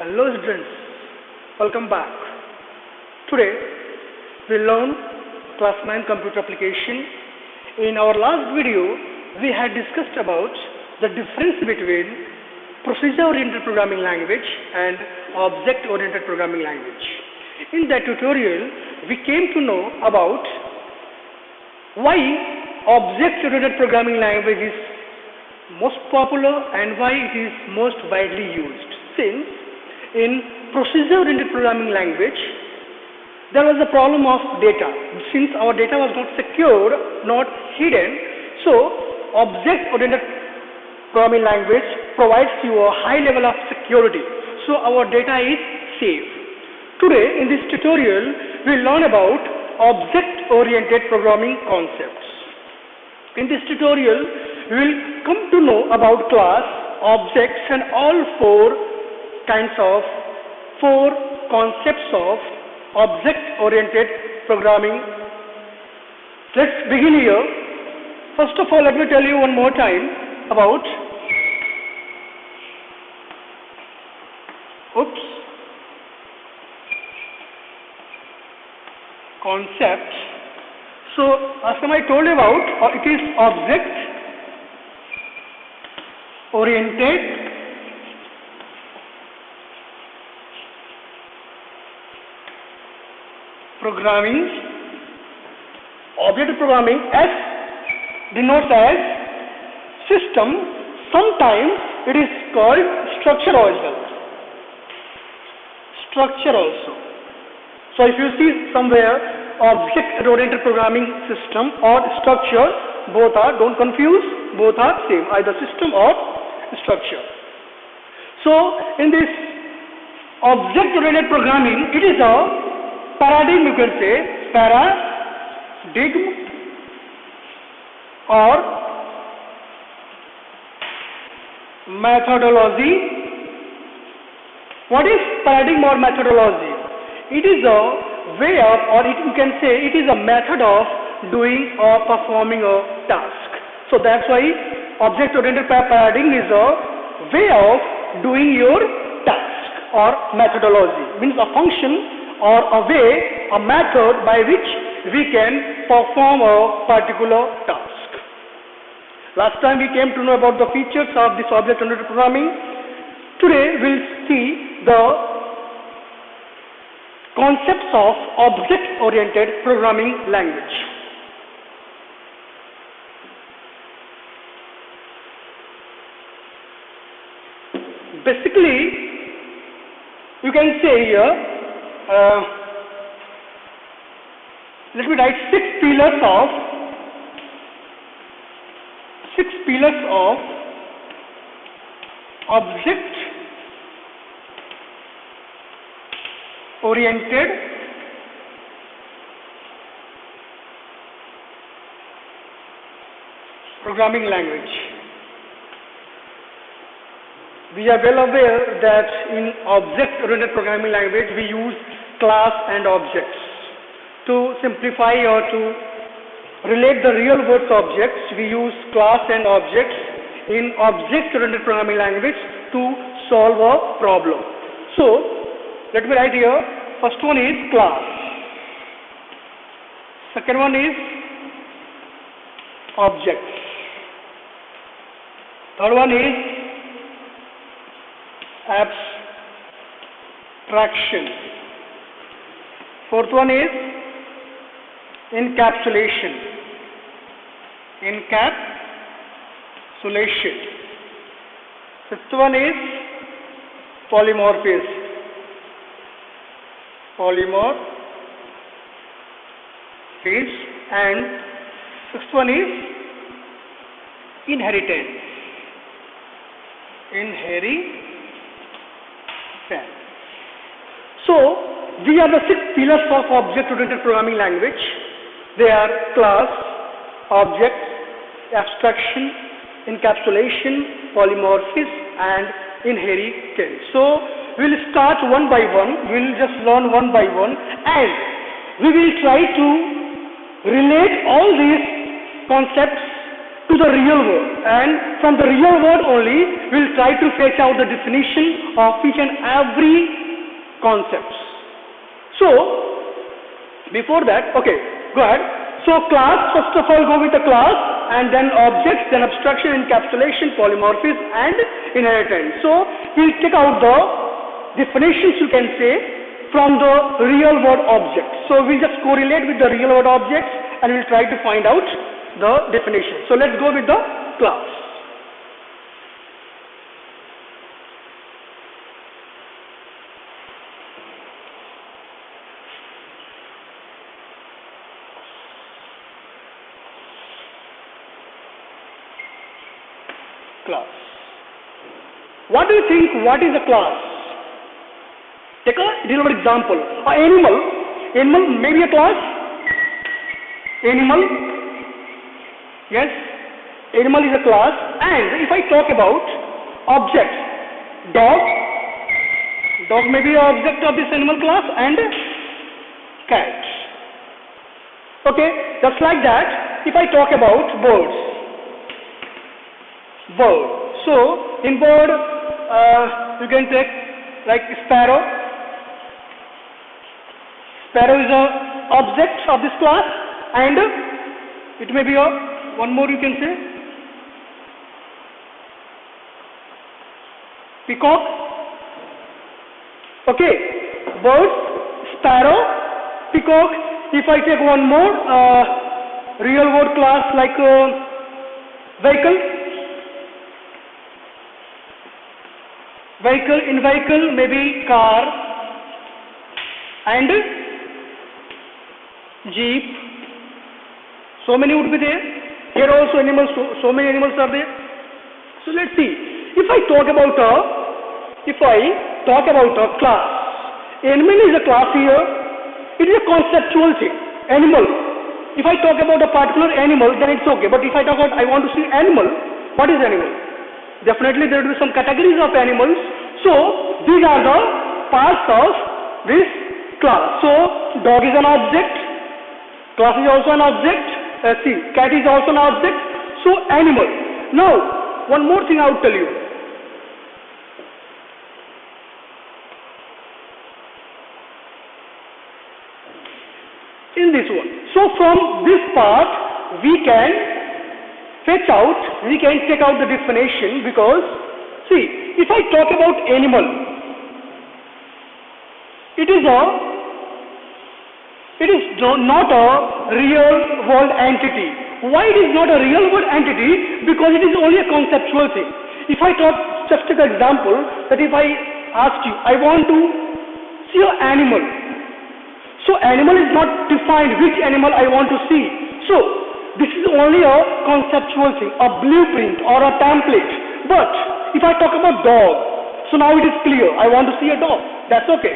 Hello students, welcome back. Today we learn class 9 computer application. In our last video we had discussed about the difference between procedure oriented programming language and object oriented programming language. In that tutorial we came to know about why object oriented programming language is most popular and why it is most widely used. Since in procedure-oriented programming language, there was a problem of data. Since our data was not secured, not hidden, so object-oriented programming language provides you a high level of security. So our data is safe. Today, in this tutorial, we will learn about object-oriented programming concepts. In this tutorial, we will come to know about class, objects, and all four concepts of object-oriented programming. Let's begin here. First of all, let me tell you one more time about concept. So, as I told you about, it is object-oriented programming. Object programming S denotes as system. Sometimes it is called structure as well. Structure also. So if you see somewhere object-oriented programming system or structure, both are, don't confuse, both are same, either system or structure. So in this object-oriented programming, it is a paradigm, you can say, paradigm or methodology. What is paradigm or methodology? It is a way of, or you can say, it is a method of doing or performing a task. So that's why object-oriented paradigm is a way of doing your task or methodology. Means a function or a way, a method by which we can perform a particular task. Last time we came to know about the features of this object-oriented programming. Today we'll see the concepts of object-oriented programming language. Basically, you can say here, let me write six pillars of object oriented programming language. We are well aware that in object-oriented programming language we use class and objects. To simplify or to relate the real world objects, we use class and objects in object-oriented programming language to solve a problem. So, let me write here, first one is class. Second one is objects. Third one is abstraction. Fourth one is encapsulation. Fifth one is polymorphism. And sixth one is inheritance. So, these are the six pillars of object-oriented programming language. They are class, object, abstraction, encapsulation, polymorphism, and inheritance. So, we will start one by one. We will just learn one by one, and we will try to relate all these concepts to the real world, and from the real world only we'll try to fetch out the definition of each and every concepts. So before that, okay, go ahead. So class, first of all go with the class, and then objects, then abstraction, encapsulation, polymorphism and inheritance. So we'll take out the definitions, you can say, from the real world object. So we'll just correlate with the real world objects and we'll try to find out the definition. So let's go with the class. Class. What do you think? What is a class? Take a real world example. Animal. Animal may be a class. Animal. Yes. Animal is a class. And if I talk about object, dog. Dog may be an object of this animal class, and cat. Okay. Just like that, if I talk about birds. Bird. So in bird, you can take like sparrow. Sparrow is a object of this class, and it may be a one more you can say peacock. Okay, birds, sparrow, peacock. If I take one more real world class like vehicle. Vehicle, in vehicle maybe car and jeep. So many would be there. Here also animals, so many animals are there. So let's see. If I talk about a class, animal is a class here. It is a conceptual thing. Animal. If I talk about a particular animal, then it's okay. But if I talk about I want to see animal, what is animal? Definitely there will be some categories of animals. So these are the parts of this class. So dog is an object, class is also an object, see, cat is also an object, so animal. Now one more thing I will tell you. In this one. So from this part we can fetch out, we can take out the definition, because see, if I talk about animal, it is not a real world entity. Why it is not a real world entity? Because it is only a conceptual thing. If I talk, just take an example, that if I ask you, I want to see an animal. So animal is not defined which animal I want to see. So this is only a conceptual thing, a blueprint or a template. But if I talk about dog, so now it is clear. I want to see a dog. That's okay.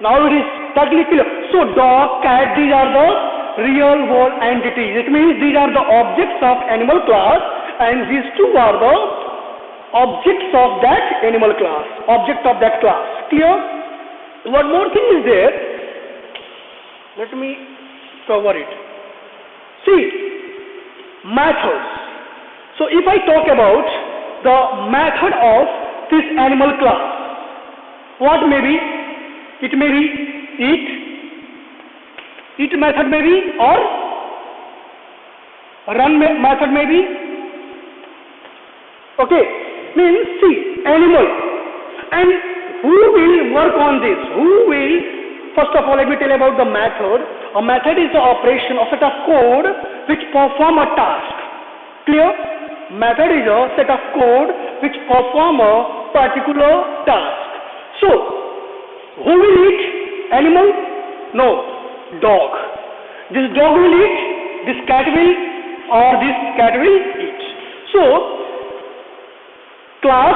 Now it is totally clear. So dog, cat, these are the real world entities. It means these are the objects of animal class, and these two are the objects of that animal class, object of that class. Clear? One more thing is there. Let me cover it. See. Methods. So if I talk about the method of this animal class, what may be? It may be eat method may be, or run method may be. Okay, means see, animal. And who will work on this? Who will? First of all, let me tell you about the method. A method is the operation of a set of code which perform a task. Clear? Method is a set of code which perform a particular task. So, who will eat? Animal? No. Dog. This dog will eat, this cat will, or this cat will eat. So, class,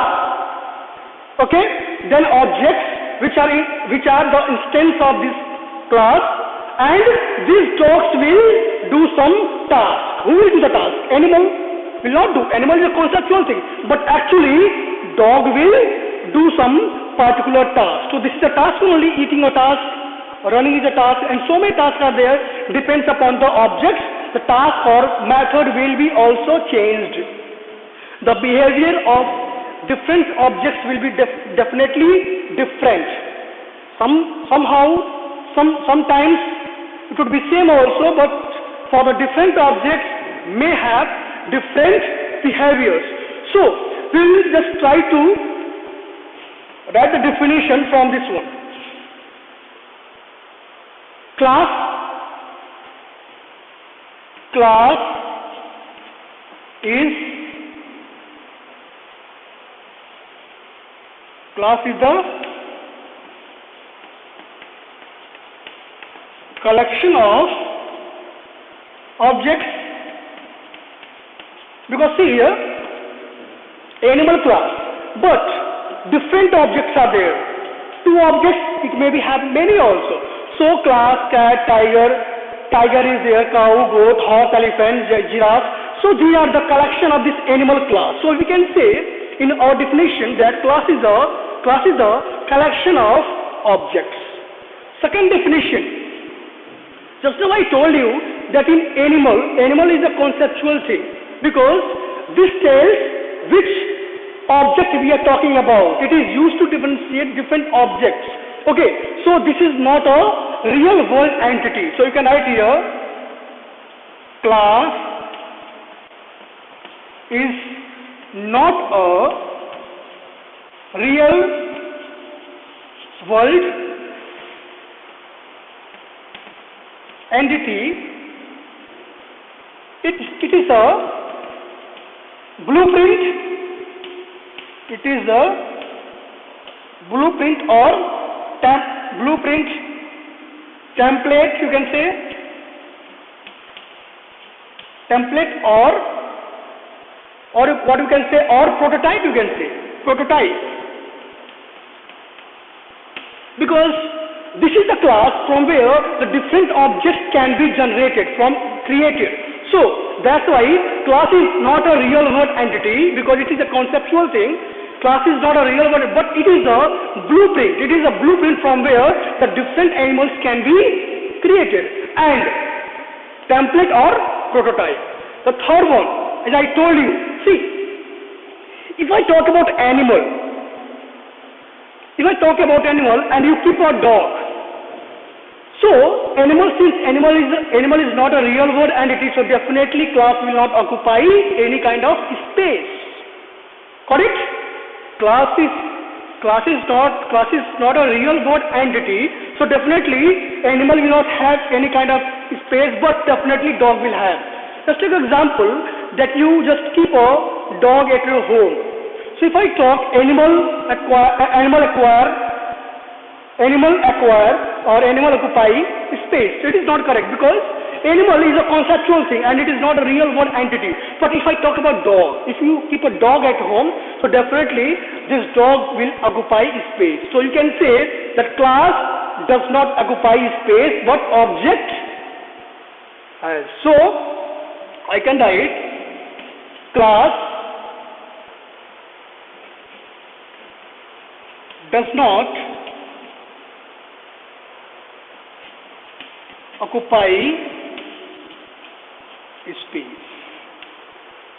okay, then objects which are the instance of this class, and these dogs will do some task. Who will do the task? Animal will not do. Animal is a conceptual thing, but actually dog will do some particular task. So this is a task only. Eating a task, running is a task, and so many tasks are there. Depends upon the objects the task or method will be also changed. The behavior of different objects will be definitely different. Sometimes it would be same also, but for the different objects may have different behaviors. So we will just try to write the definition from this one. Class is the collection of objects, because see here, animal class, but different objects are there. Two objects, it may be have many also. So class cat, tiger is there, cow, goat, horse, elephant, giraffe. So these are the collection of this animal class. So we can say in our definition that class is a collection of objects. Second definition, just now I told you that in animal is a conceptual thing, because this tells which object we are talking about. It is used to differentiate different objects. Okay, so this is not a real world entity. So you can write here, class is not a real world entity. It is a blueprint. It is a blueprint or blueprint, template, you can say, template or what you can say, or prototype, you can say, prototype. Because this is the class from where the different objects can be created. So that's why class is not a real world entity, because it is a conceptual thing. Class is not a real world, but it is a blueprint. It is a blueprint from where the different animals can be created. And template or prototype. The third one, as I told you, see, if I talk about animal and you keep a dog, so since animal is not a real world entity, so definitely class will not occupy any kind of space. Correct? Class is not a real world entity, so definitely animal will not have any kind of space, but definitely dog will have. Just take an example that you just keep a dog at your home. So if I talk animal acquire or animal occupy space, it is not correct, because animal is a conceptual thing and it is not a real world entity. But if I talk about dog, if you keep a dog at home, so definitely this dog will occupy space. So you can say that class does not occupy space, but object has. So I can write class does not occupy space.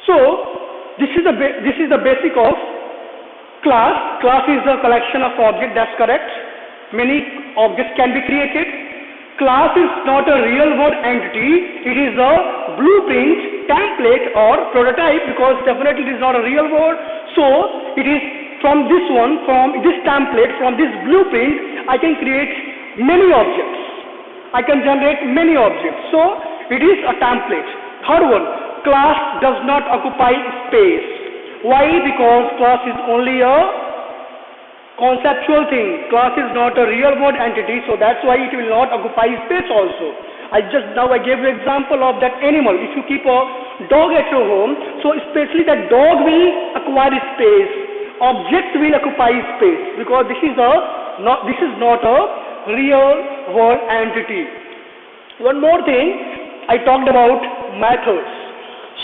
So this is the basic of class. Class is a collection of objects. That's correct. Many objects can be created. Class is not a real world entity. It is a blueprint, template or prototype, because definitely it is not a real world. So it is from this template, from this blueprint, I can create many objects. I can generate many objects. So it is a template. Third one, class does not occupy space. Why? Because class is only a conceptual thing. Class is not a real world entity, so that's why it will not occupy space also. I gave you example of that animal. If you keep a dog at your home, so especially that dog will acquire space. Object will occupy space, because this is not a real world entity. One more thing, I talked about methods.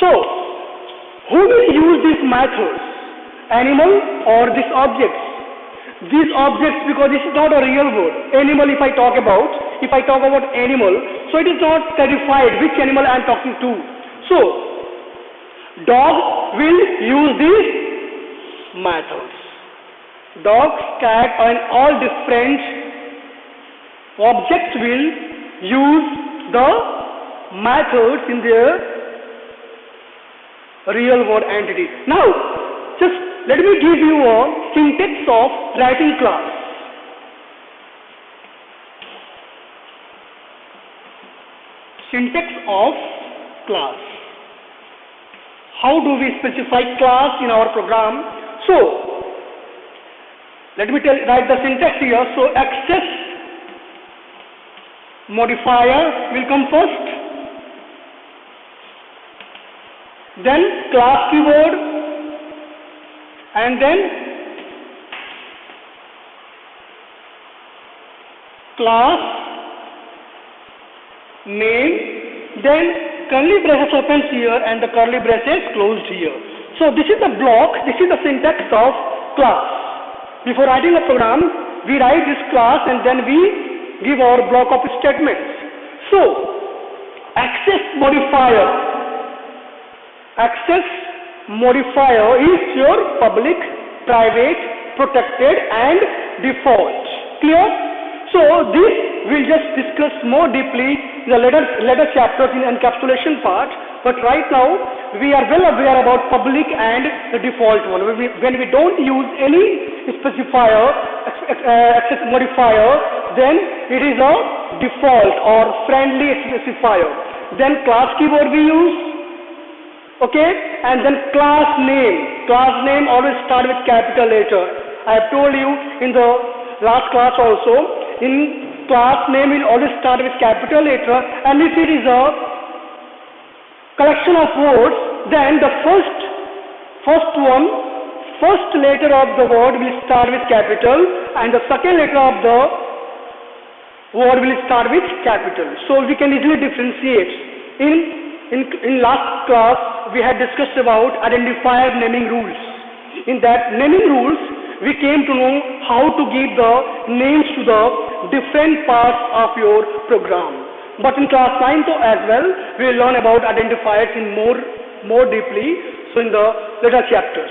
So who will use these methods? Animal or these objects? These objects, because this is not a real world. Animal, if I talk about, if I talk about animal, so it is not clarified which animal I am talking to. So, dog will use these methods. Dogs, cat, and all different objects will use the methods in their real world entity. Now, just let me give you a syntax of writing class. Syntax of class. How do we specify class in our program? So, let me write the syntax here. So, access modifier will come first. Then class keyword, and then class name, then curly braces opens here and the curly braces closed here. So this is the block, this is the syntax of class. Before writing a program, we write this class and then we give our block of statements. So access modifier. Access modifier is your public, private, protected and default. Clear? So this we'll just discuss more deeply in the later chapters in encapsulation part. But right now we are well aware about public and the default one. When we don't use any specifier, access modifier, then it is a default or friendly specifier. Then class keyword we use. Okay, and then class name. Class name always start with capital letter. I have told you in the last class also. In class name will always start with capital letter, and if it is a collection of words, then the first letter of the word will start with capital, and the second letter of the word will start with capital. So we can easily differentiate. In last class, we had discussed about identifier naming rules. In that naming rules, we came to know how to give the names to the different parts of your program. But in class 9 as well, we will learn about identifiers in more deeply, so in the later chapters.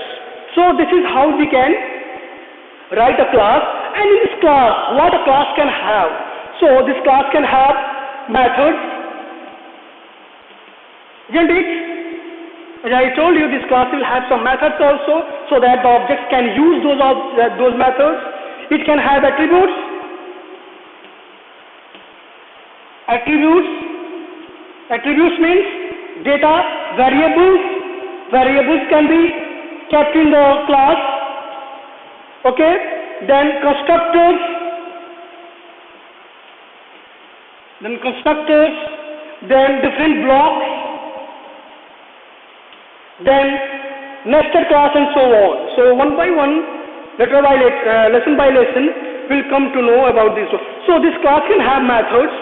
So this is how we can write a class, and in this class, what a class can have. So this class can have methods. Isn't it? As I told you, this class will have some methods also, so that the objects can use those methods. It can have attributes. Attributes means data, variables. Variables can be kept in the class. Okay. Then constructors. Then different blocks. Then nested class and so on. So one by one, lesson by lesson, we'll come to know about this. So this class can have methods,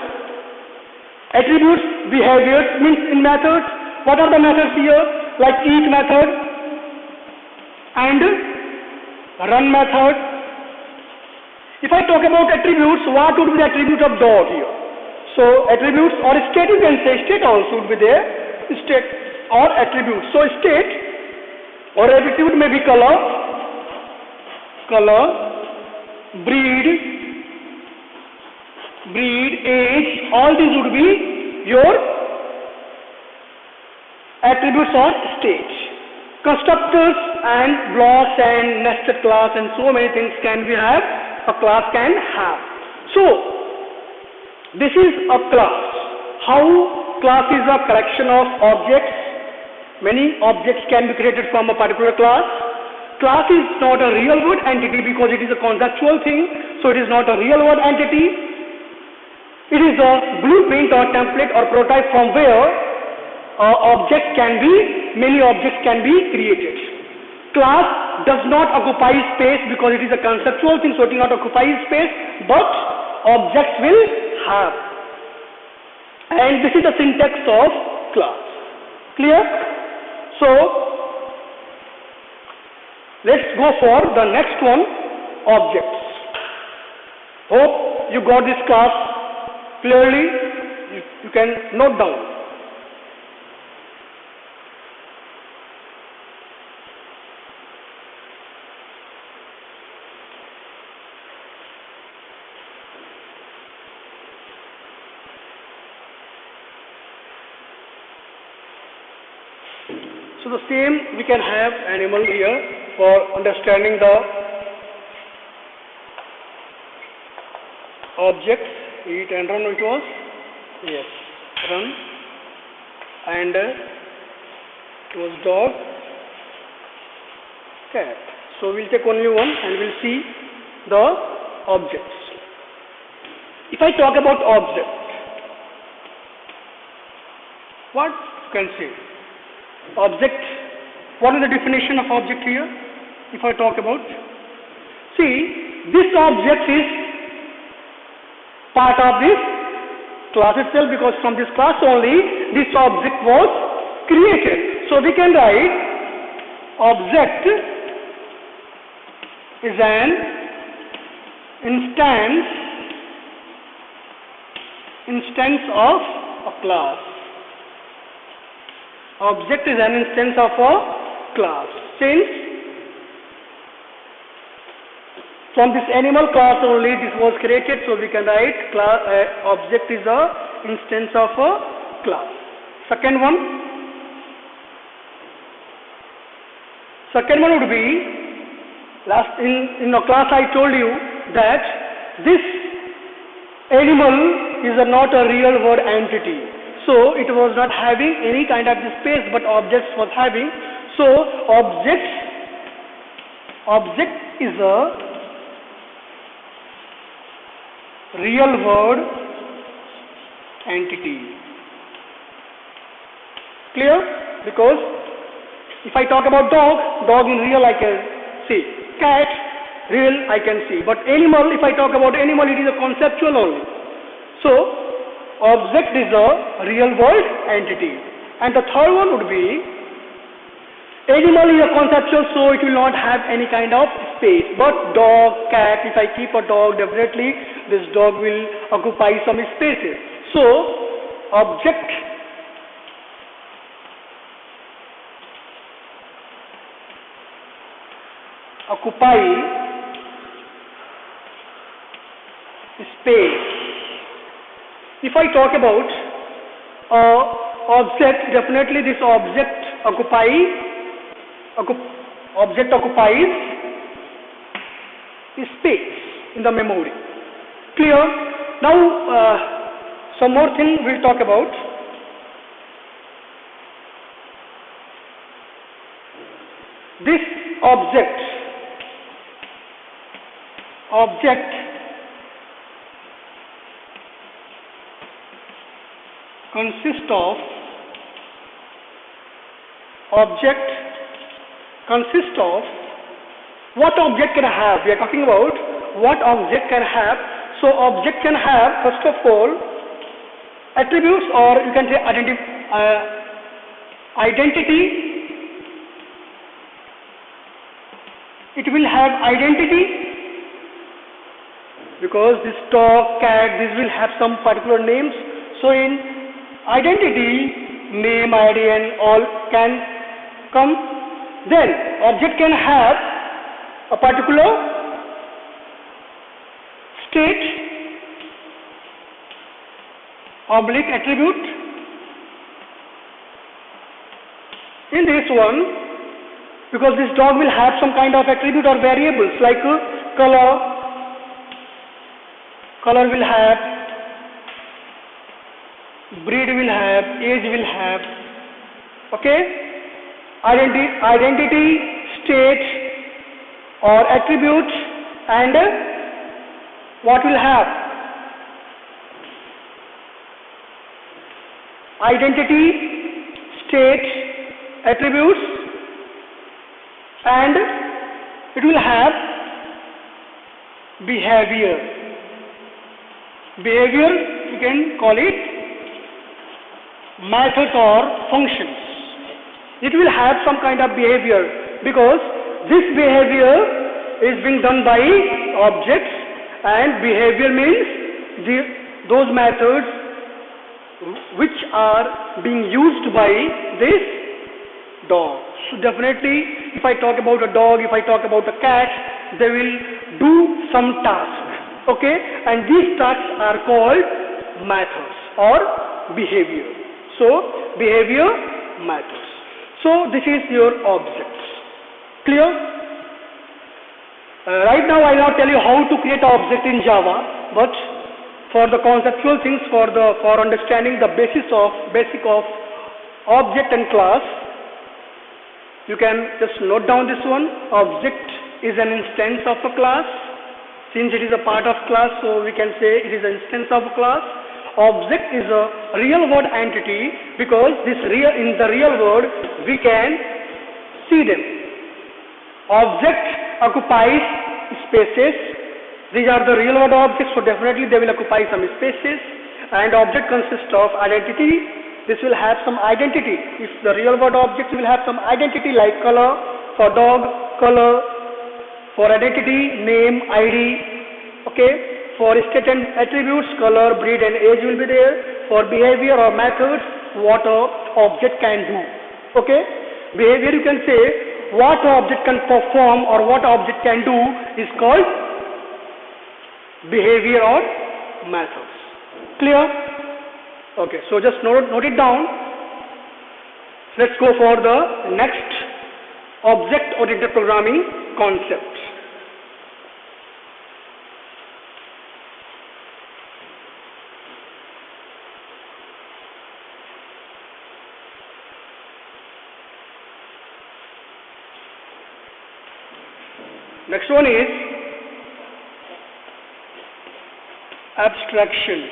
attributes, behaviors, means in methods. What are the methods here? Like each method and run method. If I talk about attributes, what would be the attribute of dog here? So attributes or state, you can say state also would be there. State or attribute. So state or attribute may be color, breed, age, all these would be your attributes or state. Constructors and blocks and nested class and so many things a class can have. So this is a class. How class is a collection of objects. Many objects can be created from a particular class. Class is not a real world entity because it is a conceptual thing, so it is not a real world entity. It is a blueprint or template or prototype from where many objects can be created. Class does not occupy space because it is a conceptual thing, so it will not occupy space, but objects will have. And this is the syntax of class. Clear? So, let's go for the next one, objects. Hope you got this class clearly you can note down. So the same we can have animal here for understanding the objects. Eat and run it was, yes, run, and it was dog, cat. So we'll take only one and we'll see the objects. If I talk about object, what you can say? Object, what is the definition of object here? If I talk about, see, this object is part of this class itself, because from this class only this object was created. So we can write object is an instance of a class. Object is an instance of a class. Since from this animal class only this was created, so we can write object is a instance of a class. Second one would be, last in a class I told you that this animal is not a real world entity. So it was not having any kind of space, but objects was having. So object is a real world entity. Clear? Because if I talk about dog in real I can see, cat real I can see, but animal, if I talk about animal, it is a conceptual only. So object is a real world entity. And the third one would be, animal is a conceptual, so it will not have any kind of space. But dog, cat, if I keep a dog, definitely this dog will occupy some spaces. So object occupy space. If I talk about object, definitely this object occupies space in the memory. Clear? Now some more thing we'll talk about. This object consists of what object can have? We are talking about what object can have. So object can have, first of all, attributes, or you can say identity. It will have identity, because this dog, cat, this will have some particular names. So in identity, name, ID and all can come. Then object can have a particular state, attribute. In this one, because this dog will have some kind of attribute or variables like color will have, breed will have, age will have, okay? Identity, state or attribute, and what will have? Identity, state, attributes, and it will have behavior. Behavior, you can call it methods or functions. It will have some kind of behavior, because this behavior is being done by objects, and behavior means the those methods which are being used by this dog. So definitely, if I talk about a dog, if I talk about a cat, they will do some task, okay? And these tasks are called methods or behavior. So behavior, methods. So this is your objects. Clear? Right now I will not tell you how to create an object in Java, but for the conceptual things, for understanding the basic of object and class, you can just note down this one. Object is an instance of a class. Since it is a part of class, so we can say it is an instance of a class. Object is a real world entity because in the real world we can see them. Object occupies spaces. These are the real world objects, so definitely they will occupy some spaces. And object consists of identity. This will have some identity. If the real world objects will have some identity like color, for dog, color, for identity, name, ID, okay. For state and attributes, color, breed and age will be there. For behavior or methods, what a object can do, okay. Behavior, you can say what object can perform or what object can do is called behavior or methods. Clear? Okay, so just note it down. Let's go for the next object-oriented programming concept. Next one is abstraction.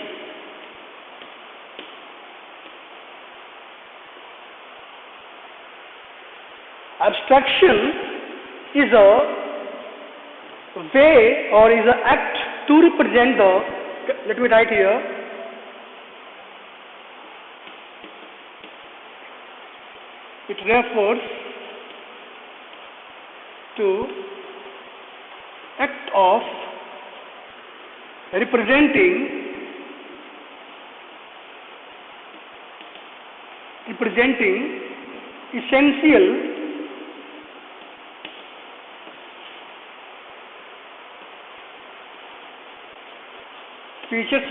Abstraction is a way or is an act to represent the, let me write here, it refers to act of representing essential features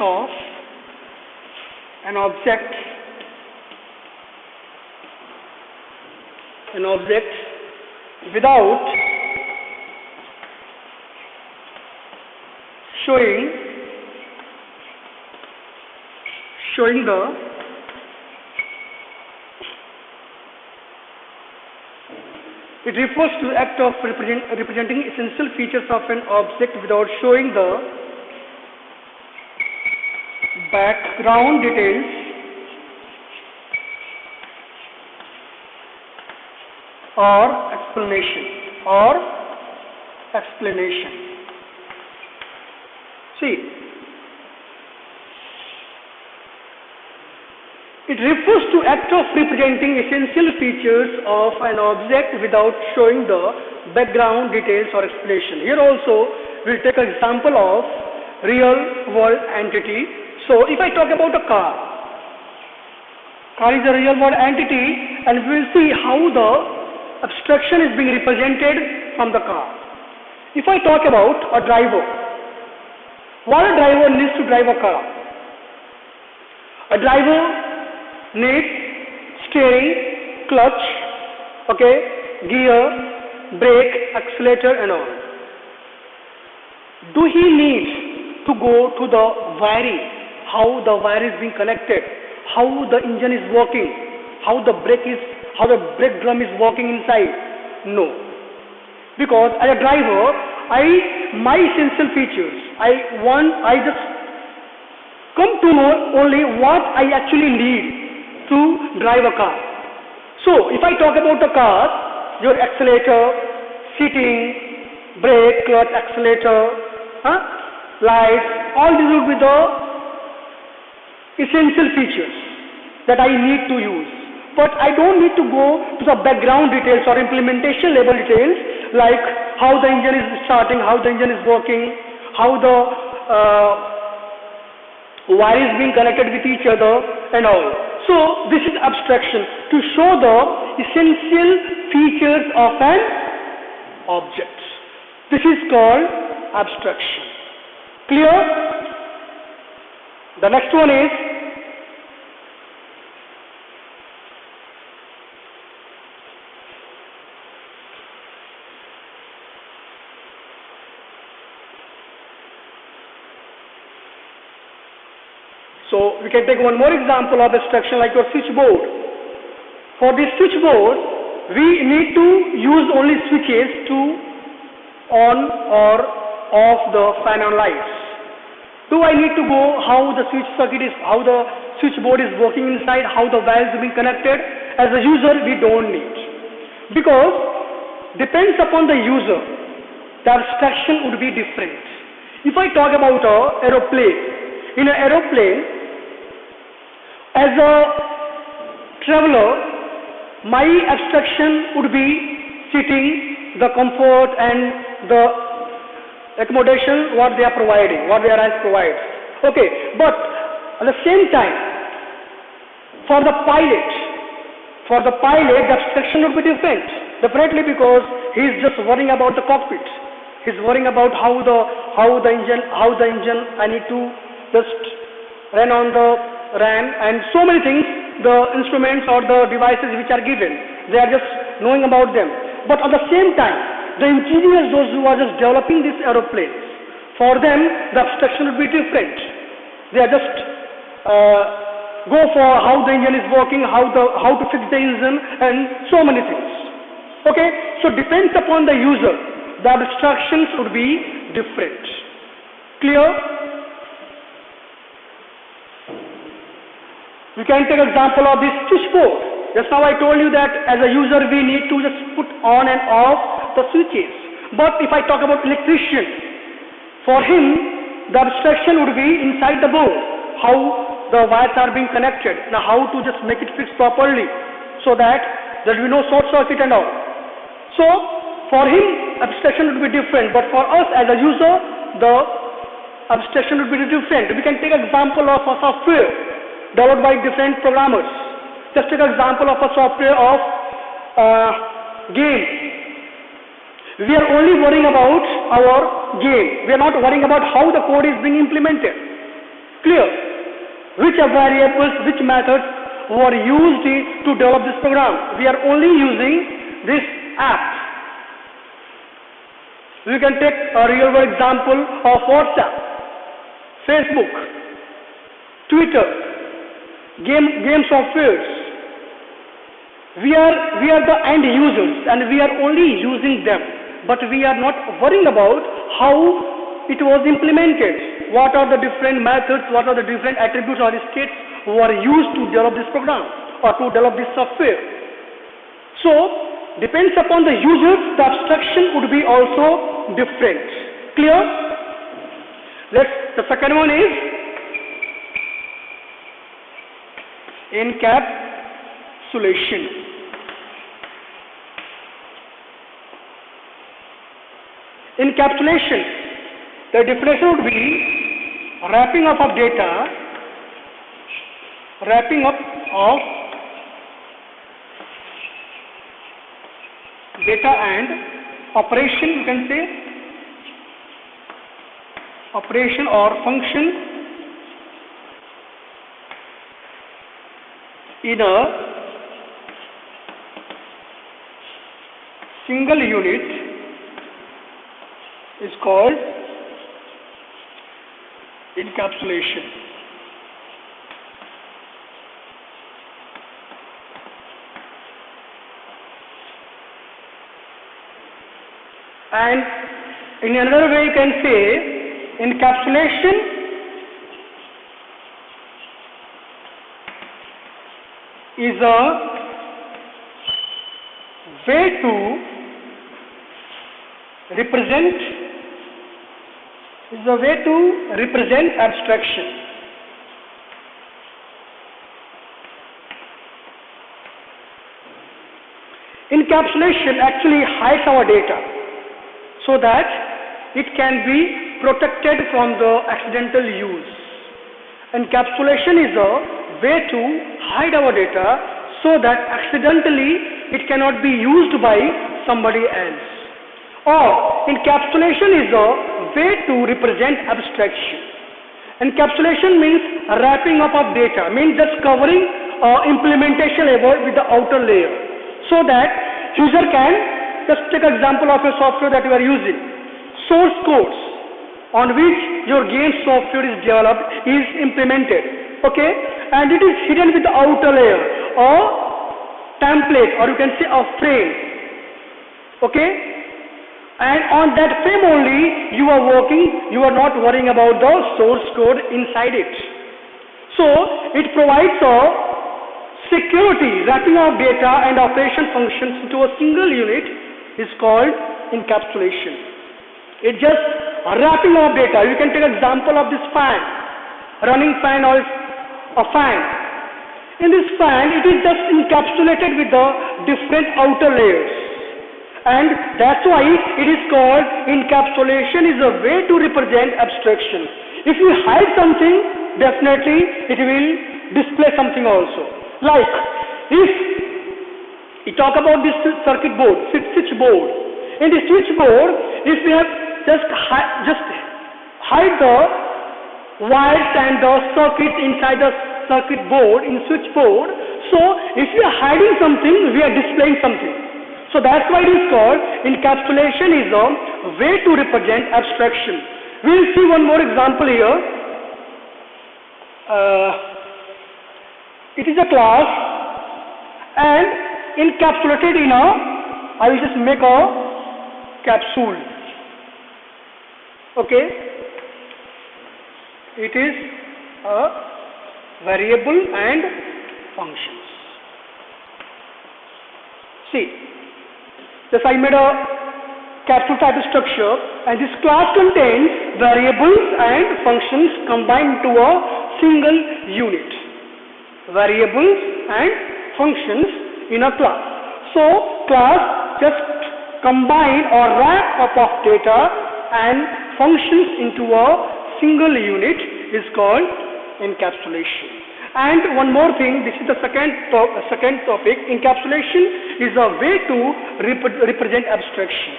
of an object without showing the it refers to the act of representing essential features of an object without showing the background details or explanation. See, it refers to act of representing essential features of an object without showing the background details or explanation. Here also we'll take an example of real world entity. So if I talk about a car is a real world entity, and we will see how the abstraction is being represented from the car. If I talk about a driver, what a driver needs to drive a car? A driver needs steering, clutch, okay, gear, brake, accelerator and all. Do he need to go to the wiring, how the wire is being connected, how the engine is working, how the brake drum is working inside? No. Because as a driver, my essential features, I just come to know only what I actually need to drive a car. So if I talk about the car, your accelerator, seating, brake, clutch, accelerator, lights, all these would be the essential features that I need to use. But I don't need to go to the background details or implementation level details like how the engine is starting, how the engine is working, how the wires being connected with each other and all. So this is abstraction to show the essential features of an object. This is called abstraction. Clear? The next one is so we can take one more example of abstraction like your switchboard. For this switchboard, we need to use only switches to on or off the fan on lights. Do I need to go how the switch circuit is, how the switchboard is working inside, how the wires are being connected? As a user, we don't need. Because depends upon the user, the abstraction would be different. If I talk about an aeroplane, in an aeroplane, as a traveler, my abstraction would be sitting, the comfort and the accommodation what they are providing, what the airlines provides. Okay, but at the same time, for the pilot, the abstraction would be different. Definitely because he is just worrying about the cockpit. He is worrying about how the engine I need to just run on the RAN and so many things, the instruments or the devices which are given. They are just knowing about them. But at the same time, the engineers, those who are just developing these aeroplanes, for them the abstraction would be different. They are just go for how the engine is working, how to fix the engine, and so many things. Okay, so depends upon the user. The abstractions would be different. Clear? We can take example of this switchboard. Just now I told you that as a user we need to just put on and off the switches. But if I talk about electrician, for him the abstraction would be inside the board, how the wires are being connected, now how to just make it fix properly so that there will be no short circuit and all. So for him abstraction would be different, but for us as a user the abstraction would be different. We can take example of a software developed by different programmers. Just take an example of a software of game. We are only worrying about our game. We are not worrying about how the code is being implemented. Clear? Which variables, which methods were used to develop this program. We are only using this app. We can take a real world example of WhatsApp, Facebook, Twitter, game softwares. We are the end users and we are only using them, but we are not worrying about how it was implemented, what are the different methods, what are the different attributes or states were used to develop this program or to develop this software. So depends upon the users, the abstraction would be also different. Clear? The second one is encapsulation. Encapsulation, the definition would be wrapping up of data, wrapping up of data and operation, you can say operation or function in a single unit is called encapsulation. And in another way you can say encapsulation is a way to represent abstraction. Encapsulation actually hides our data so that it can be protected from the accidental use. Encapsulation is a way to hide our data so that accidentally it cannot be used by somebody else. Or encapsulation is a way to represent abstraction. Encapsulation means wrapping up of data, means just covering implementation layer with the outer layer, so that user can just take an example of a software that you are using. Source codes on which your game software is developed is implemented, okay, and it is hidden with the outer layer or template, or you can say a frame, okay, and on that frame only you are working, you are not worrying about the source code inside it. So it provides a security, wrapping of data and operation functions into a single unit is called encapsulation. It's just wrapping of data. You can take an example of this fan, running fan or a fan. In this fan, it is just encapsulated with the different outer layers. And that's why it is called encapsulation, is a way to represent abstraction. If you hide something, definitely it will display something also. Like if we talk about this circuit board, switch board. In the switch board, if we have just hide the wires and the circuits inside the circuit board in switch board. So if we are hiding something, we are displaying something. So that's why it is called encapsulation, is a way to represent abstraction. We will see one more example here. It is a class and encapsulated in a, I will just make a capsule. Okay, it is a variable and functions. See, just I made a capsule type structure, and this class contains variables and functions combined into a single unit. Variables and functions in a class. So class just combine or wrap up of data and functions into a single unit is called encapsulation. And one more thing, this is the second topic. Encapsulation is a way to represent abstraction.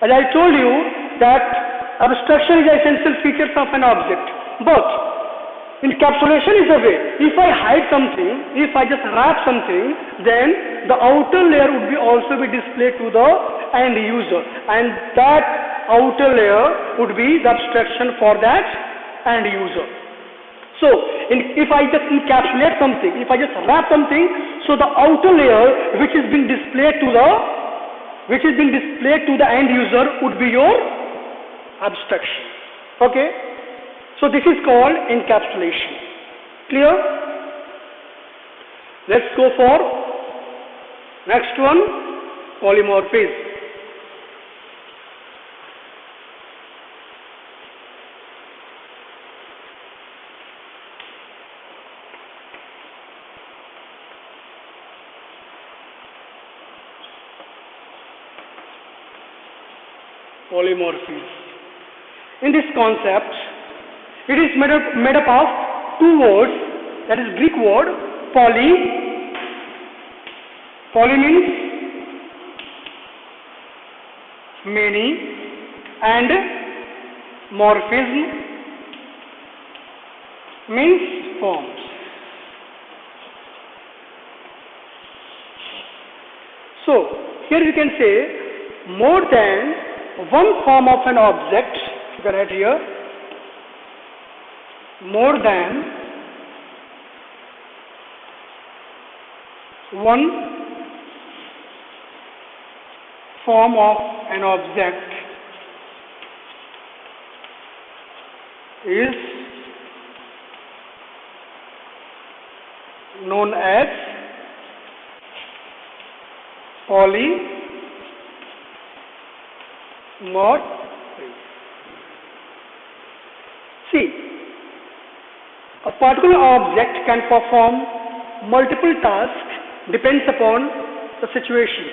As I told you that abstraction is the essential features of an object, but encapsulation is a way. If I hide something, if I just wrap something, then the outer layer would be also be displayed to the end user, and that outer layer would be the abstraction for that end user. So if I just encapsulate something, if I just wrap something, so the outer layer which is being displayed to the end user would be your abstraction. Okay, so this is called encapsulation. Clear? Let's go for next one, polymorphism. Polymorphism. In this concept, it is made up of two words, that is Greek word poly. Poly means many, and morphism means forms. So here we can say more than one form of an object. You can write here more than one form of an object is known as polymorphism. See, a particular object can perform multiple tasks, depends upon the situation.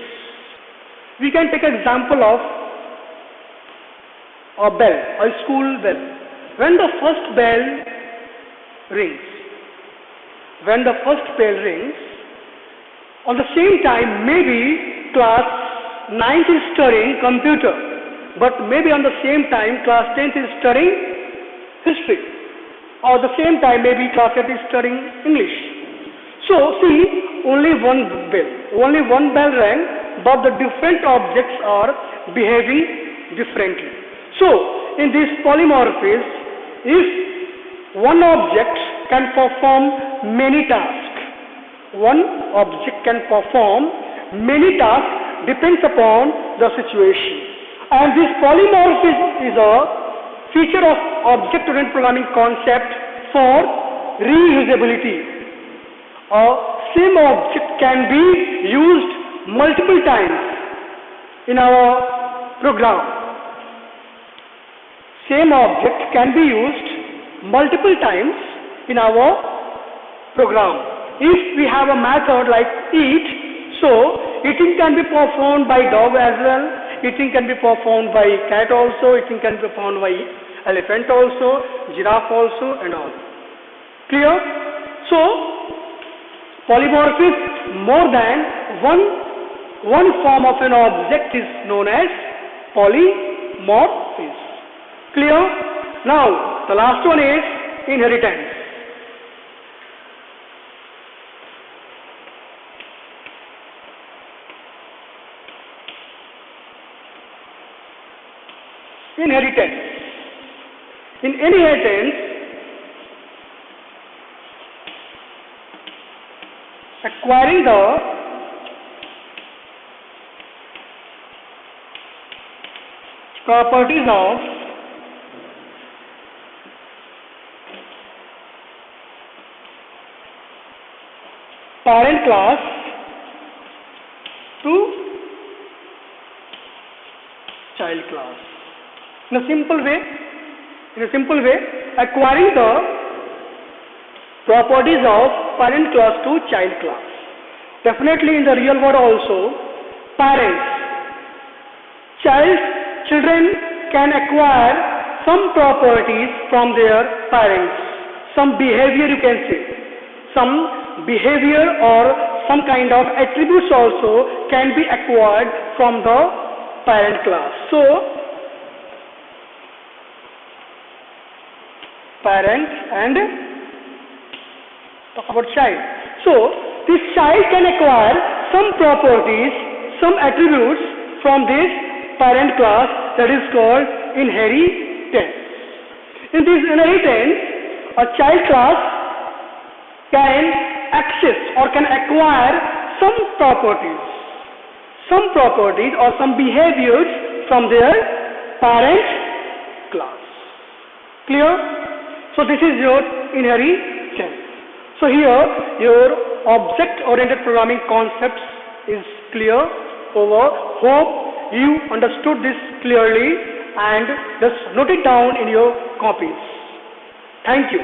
We can take an example of a bell, a school bell. When the first bell rings. When the first bell rings, on the same time maybe class 9th is studying computer, but maybe on the same time class 10th is studying history, or the same time maybe class 8th is studying English. So see, only one bell rang, but the different objects are behaving differently. So in this polymorphism, if one object can perform many tasks, one object can perform many tasks depends upon the situation. And this polymorphism is a feature of object-oriented programming concept for reusability. A same object can be used multiple times in our program. Same object can be used multiple times in our program. If we have a method like eat, so eating can be performed by dog as well, eating can be performed by cat also, eating can be performed by elephant also, giraffe also, and all. Clear? So polymorphism, more than one form of an object is known as polymorphism. Clear? Now the last one is inheritance. Inheritance. In inheritance, acquiring the properties of parent class to child class. In a simple way, acquiring the properties of parent class to child class. Definitely in the real world also, children can acquire some properties from their parents. Some behavior, you can say. Some behavior or some kind of attributes also can be acquired from the parent class. So parent and talk about child. So this child can acquire some properties, some attributes from this parent class, that is called inheritance. In this inheritance, a child class can access or can acquire some properties or some behaviors from their parent class. Clear? So this is your inheritance. So here your object-oriented programming concepts is clear over. Hope you understood this clearly and just note it down in your copies. Thank you.